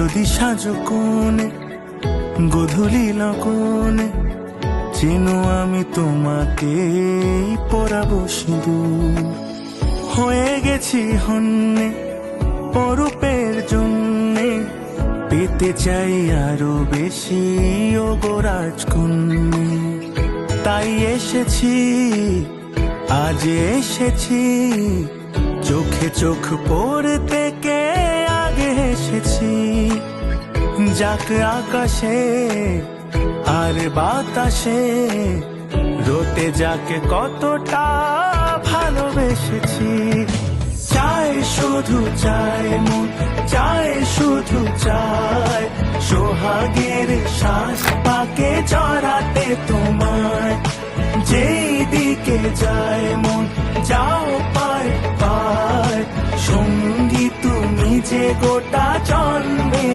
যদি সাজো কোণে গধূলি লগনে, চেনো আমি তোমাকে পরাবো সিঁদুর। হয়ে গেছি হন্যে অরূপের জন্যে, পেতে চাই আরো বেশি ও গো রাজকন্যে। তাই এসেছি, আজ এসেছি, চোখে চোখ পড়তে কে আগে এসেছি। যাক আকাশে আর বাতাসে, রোতে যাকে কতটা ভালোবেসেছি। চায় শুধু চায় মন, চায় শুধু চায়, সোহাগের শ্বাস পাকে জড়াতে তোমায়। যেই দিকে যায় মন যাও পায় পায়, সঙ্গী তুমি যে গোটা জন্মে।